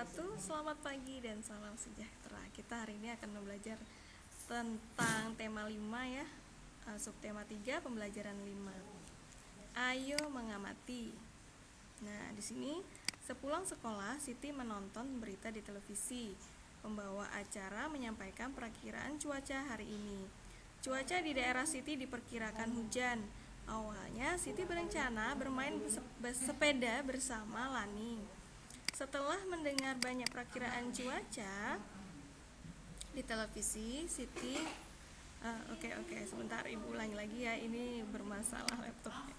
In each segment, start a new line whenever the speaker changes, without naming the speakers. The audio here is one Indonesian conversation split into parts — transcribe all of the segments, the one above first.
wabarakatuh. Selamat pagi dan salam sejahtera. Kita hari ini akan belajar tentang tema 5 ya. Subtema 3, pembelajaran 5. Ayo mengamati. Nah, di sini sepulang sekolah Siti menonton berita di televisi. Pembawa acara menyampaikan perakiraan cuaca hari ini. Cuaca di daerah Siti diperkirakan hujan. Awalnya Siti berencana bermain sepeda bersama Lani. Setelah mendengar banyak perakiraan cuaca di televisi, Siti Oke, sebentar Ibu ulangi lagi ya, ini bermasalah laptopnya.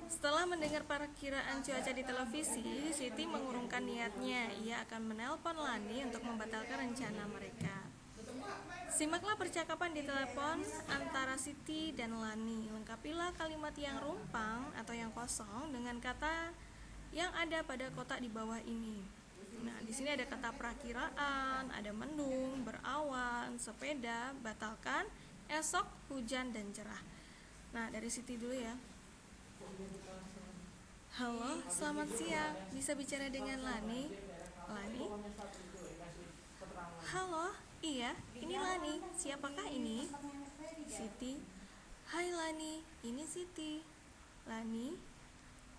Setelah mendengar perakiraan cuaca di televisi, Siti mengurungkan niatnya. Ia akan menelpon Lani untuk membatalkan rencana mereka. Simaklah percakapan di telepon antara Siti dan Lani. Lengkapilah kalimat yang rumpang atau yang kosong dengan kata yang ada pada kotak di bawah ini. Nah, di sini ada kata perakiraan, ada mendung, berawan, sepeda, batalkan, esok, hujan, dan cerah. Nah, dari Siti dulu ya. Halo, selamat siang. Bisa bicara dengan Lani? Lani? Halo, iya, ini Lani. Siapakah ini? Siti. Hai Lani, ini Siti. Lani.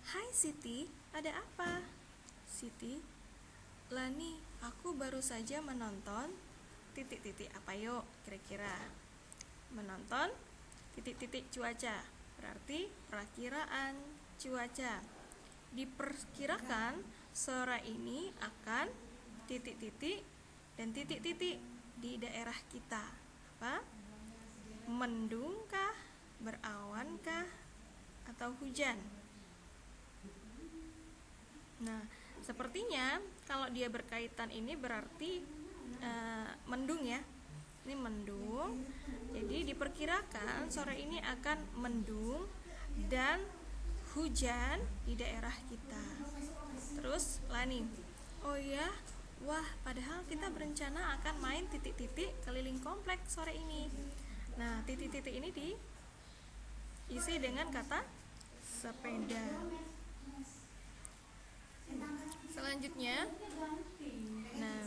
Hai Siti, ada apa? Siti. Lani, aku baru saja menonton apa yuk kira-kira? Menonton cuaca. Berarti perakiraan cuaca. Diperkirakan sore ini akan dan di daerah kita. Apa? Mendungkah, berawankah, atau hujan? Nah, sepertinya kalau dia berkaitan ini berarti mendung ya. Ini mendung. Jadi diperkirakan sore ini akan mendung dan hujan di daerah kita. Terus Lani, oh ya, wah, padahal kita berencana akan main keliling komplek sore ini. Nah, ini diisi dengan kata sepeda. Selanjutnya, nah,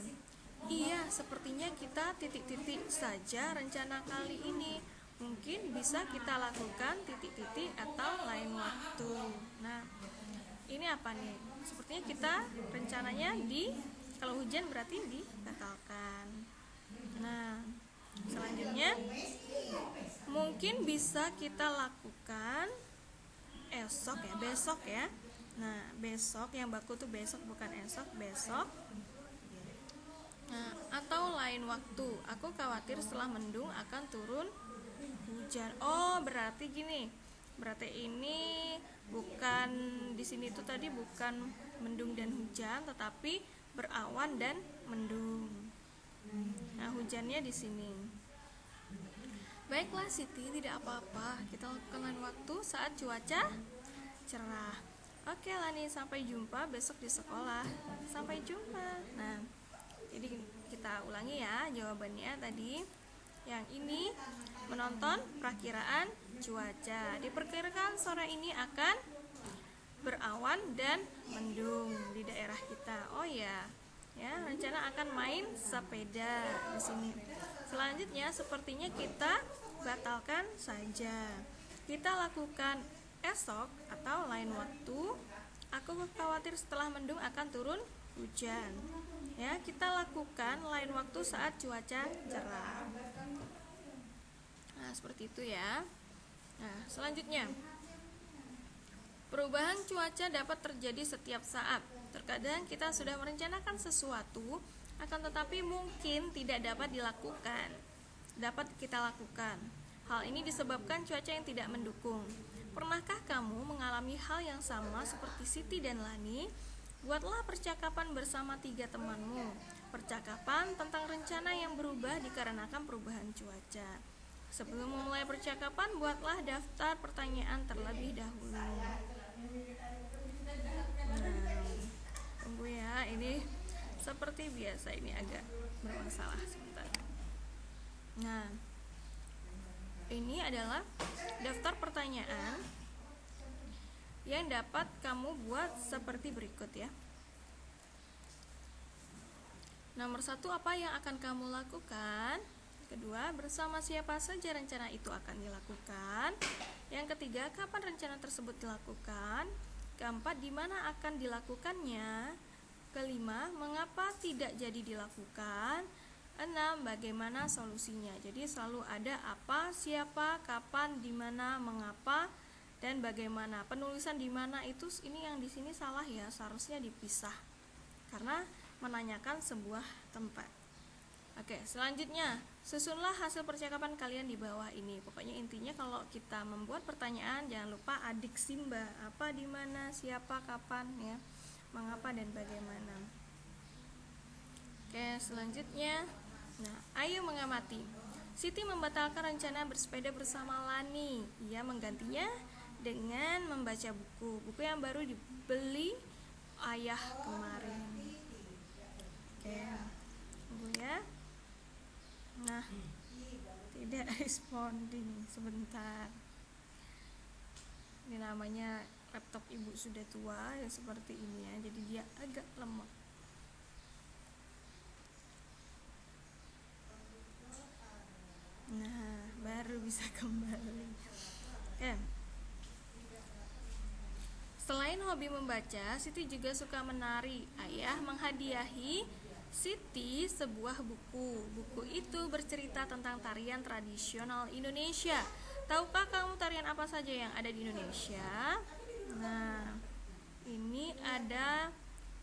iya, sepertinya kita saja rencana kali ini. Mungkin bisa kita lakukan atau lain waktu. Nah, ini apa nih? Sepertinya kita rencananya kalau hujan berarti dibatalkan. Nah, selanjutnya mungkin bisa kita lakukan esok ya, besok ya. Nah, besok yang baku tuh besok, bukan esok, besok. Nah, atau lain waktu. Aku khawatir setelah mendung akan turun hujan. Oh, berarti gini. Berarti ini bukan di sini tuh tadi bukan mendung dan hujan, tetapi berawan dan mendung. Nah, hujannya di sini. Baiklah Siti, tidak apa-apa. Kita lakukan lain waktu saat cuaca cerah. Oke Lani, sampai jumpa besok di sekolah. Sampai jumpa. Nah, jadi kita ulangi ya jawabannya tadi. Yang ini menonton perakiraan cuaca. Diperkirakan sore ini akan berawan dan mendung di daerah kita. Oh ya, rencana akan main sepeda di sini. Selanjutnya sepertinya kita batalkan saja. Kita lakukan esok atau lain waktu. Aku khawatir setelah mendung akan turun hujan. Ya, kita lakukan lain waktu saat cuaca cerah. Nah, seperti itu ya. Nah, selanjutnya. Perubahan cuaca dapat terjadi setiap saat. Terkadang kita sudah merencanakan sesuatu, akan tetapi mungkin tidak dapat kita lakukan. Hal ini disebabkan cuaca yang tidak mendukung. Pernahkah kamu mengalami hal yang sama seperti Siti dan Lani? Buatlah percakapan bersama 3 temanmu. Percakapan tentang rencana yang berubah dikarenakan perubahan cuaca. Sebelum memulai percakapan, buatlah daftar pertanyaan terlebih dahulu. Nah, tunggu ya, ini seperti biasa ini agak bermasalah sebentar. Nah, ini adalah daftar pertanyaan yang dapat kamu buat seperti berikut ya. Nomor 1, apa yang akan kamu lakukan? Kedua, bersama siapa saja rencana itu akan dilakukan? Yang ketiga, kapan rencana tersebut dilakukan? Keempat, di mana akan dilakukannya? Kelima, mengapa tidak jadi dilakukan? 6, bagaimana solusinya? Jadi selalu ada apa, siapa, kapan, di mana, mengapa, dan bagaimana. Penulisan di mana itu ini yang di sini salah ya, seharusnya dipisah karena menanyakan sebuah tempat. Oke, selanjutnya susunlah hasil percakapan kalian di bawah ini. Pokoknya intinya kalau kita membuat pertanyaan jangan lupa adik simba, apa, di mana, siapa, kapan, ya, mengapa, dan bagaimana. Oke, selanjutnya, nah, ayo mengamati. Siti membatalkan rencana bersepeda bersama Lani. Ia menggantinya dengan membaca buku yang baru dibeli ayah kemarin. Oke, tunggu ya. Nah, tidak responding, sebentar. Ini namanya laptop ibu sudah tua ya, seperti ini ya, jadi dia agak lemot. Nah, baru bisa kembali. Oke. Selain hobi membaca, Siti juga suka menari. Ayah menghadiahi Siti sebuah buku. Buku itu bercerita tentang tarian tradisional Indonesia. Tahukah kamu tarian apa saja yang ada di Indonesia? Nah, ini ada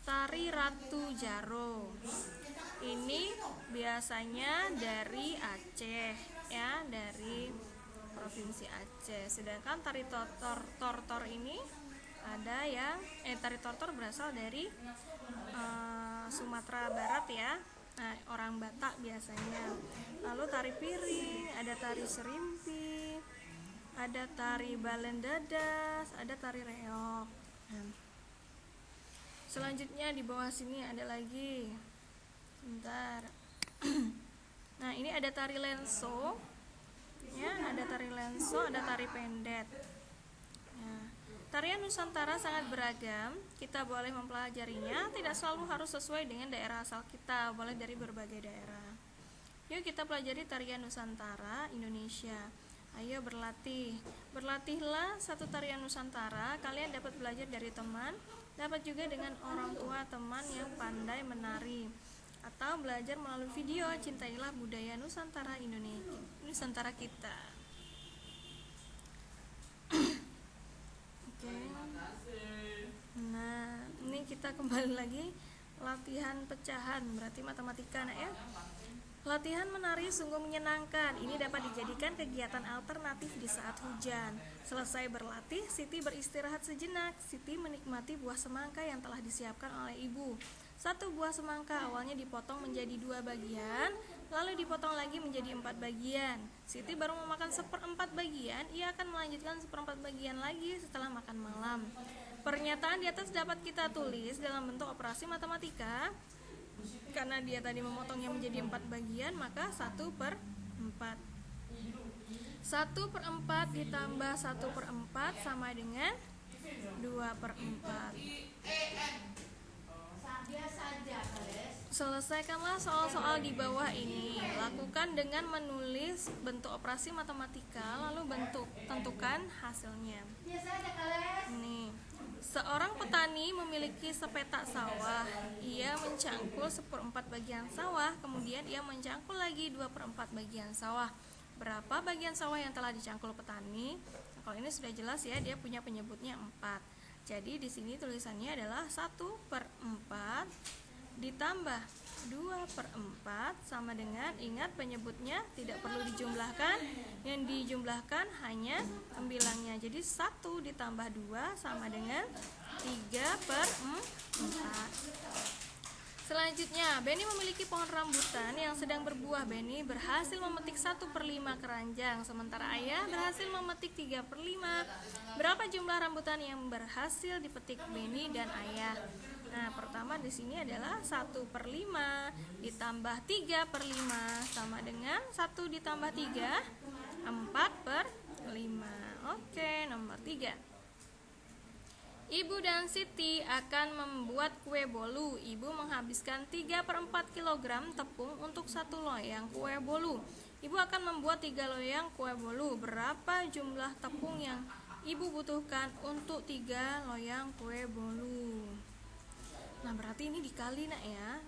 tari Ratu Jaro. Ini biasanya dari Aceh ya, dari provinsi Aceh. Sedangkan tari tortor ini ada yang tari tortor berasal dari Sumatera Barat ya. Nah, orang Batak biasanya. Lalu tari piring, ada tari serimpi, ada tari balendadas, ada tari reog. Selanjutnya di bawah sini ada lagi. Bentar. Nah, ini ada tari lenso. Ya, ada tari lenso, ada tari pendet. Tarian Nusantara sangat beragam, kita boleh mempelajarinya, tidak selalu harus sesuai dengan daerah asal kita, boleh dari berbagai daerah. Yuk kita pelajari tarian Nusantara Indonesia. Ayo berlatih. Berlatihlah satu tarian Nusantara, kalian dapat belajar dari teman, dapat juga dengan orang tua teman yang pandai menari, atau belajar melalui video. Cintailah budaya Nusantara Indonesia, Nusantara kita. Nah, ini kita kembali lagi latihan pecahan, berarti matematika nak ya. Latihan menari sungguh menyenangkan. Ini dapat dijadikan kegiatan alternatif di saat hujan. Selesai berlatih, Siti beristirahat sejenak. Siti menikmati buah semangka yang telah disiapkan oleh ibu. Satu buah semangka awalnya dipotong menjadi 2 bagian, lalu dipotong lagi menjadi 4 bagian. Siti baru memakan 1/4 bagian, ia akan melanjutkan 1/4 bagian lagi setelah makan malam. Pernyataan di atas dapat kita tulis dalam bentuk operasi matematika. Karena dia tadi memotongnya menjadi 4 bagian, maka 1/4. 1/4 ditambah 1/4 sama dengan 2/4. Selesaikanlah soal-soal di bawah ini. Lakukan dengan menulis bentuk operasi matematika, lalu tentukan hasilnya. Nih, seorang petani memiliki sepetak sawah. Ia mencangkul 1/4 bagian sawah, kemudian ia mencangkul lagi 2/4 bagian sawah. Berapa bagian sawah yang telah dicangkul petani? Nah, kalau ini sudah jelas ya, dia punya penyebutnya 4. Jadi di sini tulisannya adalah 1/4 ditambah 2/4 sama dengan, ingat penyebutnya tidak perlu dijumlahkan, yang dijumlahkan hanya pembilangnya. Jadi 1 ditambah 2 sama dengan 3/4. Selanjutnya, Benny memiliki pohon rambutan yang sedang berbuah. Benny berhasil memetik 1/5 keranjang, sementara ayah berhasil memetik 3/5. Berapa jumlah rambutan yang berhasil dipetik Benny dan ayah? Nah, pertama di sini adalah 1/5 ditambah 3/5 sama dengan 1 ditambah 3, 4/5. Oke, nomor 3. Ibu dan Siti akan membuat kue bolu. Ibu menghabiskan 3/4 kg tepung untuk 1 loyang kue bolu. Ibu akan membuat 3 loyang kue bolu. Berapa jumlah tepung yang Ibu butuhkan untuk 3 loyang kue bolu? Nah, berarti ini dikali nak ya.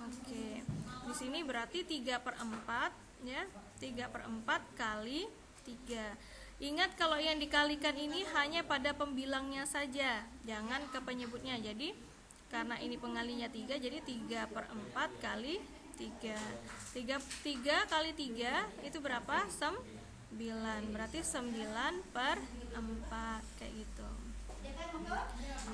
Oke. Di sini berarti 3/4 ya. 3/4 kali 3. Ingat kalau yang dikalikan ini hanya pada pembilangnya saja, jangan ke penyebutnya. Jadi karena ini pengalinya 3, jadi 3/4 kali 3. 3 kali 3 itu berapa? 9. Berarti 9/4 kayak gitu.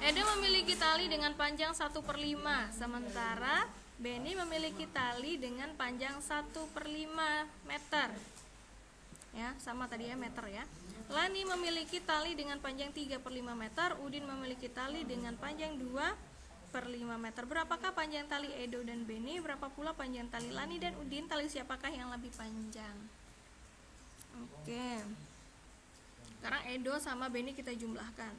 Edo memiliki tali dengan panjang 1/5, sementara Beni memiliki tali dengan panjang 1/5 meter. Ya, sama tadi ya, meter ya. Lani memiliki tali dengan panjang 3/5 meter, Udin memiliki tali dengan panjang 2/5 meter. Berapakah panjang tali Edo dan Beni? Berapa pula panjang tali Lani dan Udin? Tali siapakah yang lebih panjang? Oke. Sekarang Edo sama Beni kita jumlahkan.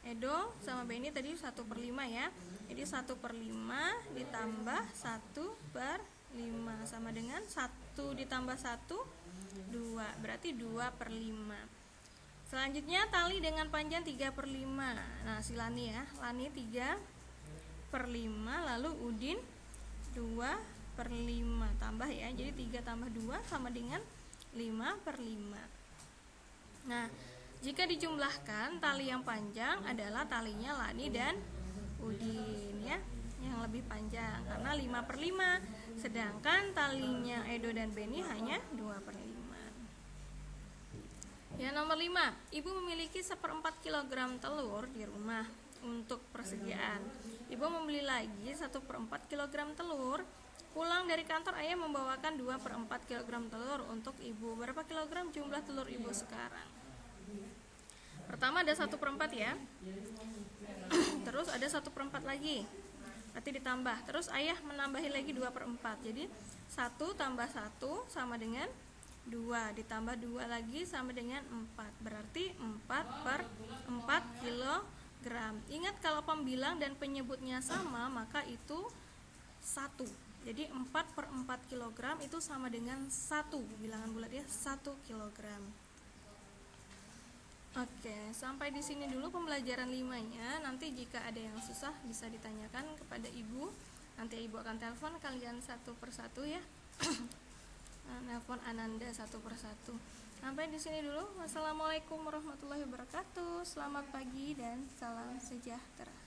Edo sama Beni tadi 1/5 ya. Jadi 1/5 ditambah 1/5 sama dengan 1 ditambah 1, 2. Berarti 2/5. Selanjutnya tali dengan panjang 3/5. Nah, si Lani ya. Lani 3/5, lalu Udin 2/5. Tambah ya. Jadi 3 tambah 2 sama dengan 5/5. Nah, jika dijumlahkan, tali yang panjang adalah talinya Lani dan Udin ya, yang lebih panjang karena 5/5. Sedangkan talinya Edo dan Beni hanya 2/5. Ya, nomor 5. Ibu memiliki 1/4 kg telur di rumah untuk persediaan. Ibu membeli lagi 1/4 kg telur. Pulang dari kantor, ayah membawakan 2/4 kg telur untuk ibu. Berapa kilogram jumlah telur ibu sekarang? Pertama ada 1/4 ya. Terus ada 1/4 lagi. Nanti ditambah. Terus ayah menambahi lagi 2/4. Jadi 1 tambah 1 sama dengan 2. Ditambah 2 lagi sama dengan 4. Berarti 4/4 kilogram. Ingat kalau pembilang dan penyebutnya sama, maka itu 1. Jadi 4/4 kilogram itu sama dengan 1. Bilangan bulat ya, 1 kilogram. Oke, sampai di sini dulu pembelajaran 5-nya. Nanti jika ada yang susah bisa ditanyakan kepada ibu. Nanti ibu akan telepon kalian satu persatu ya. Telepon Ananda satu persatu. Sampai di sini dulu. Wassalamualaikum warahmatullahi wabarakatuh. Selamat pagi dan salam sejahtera.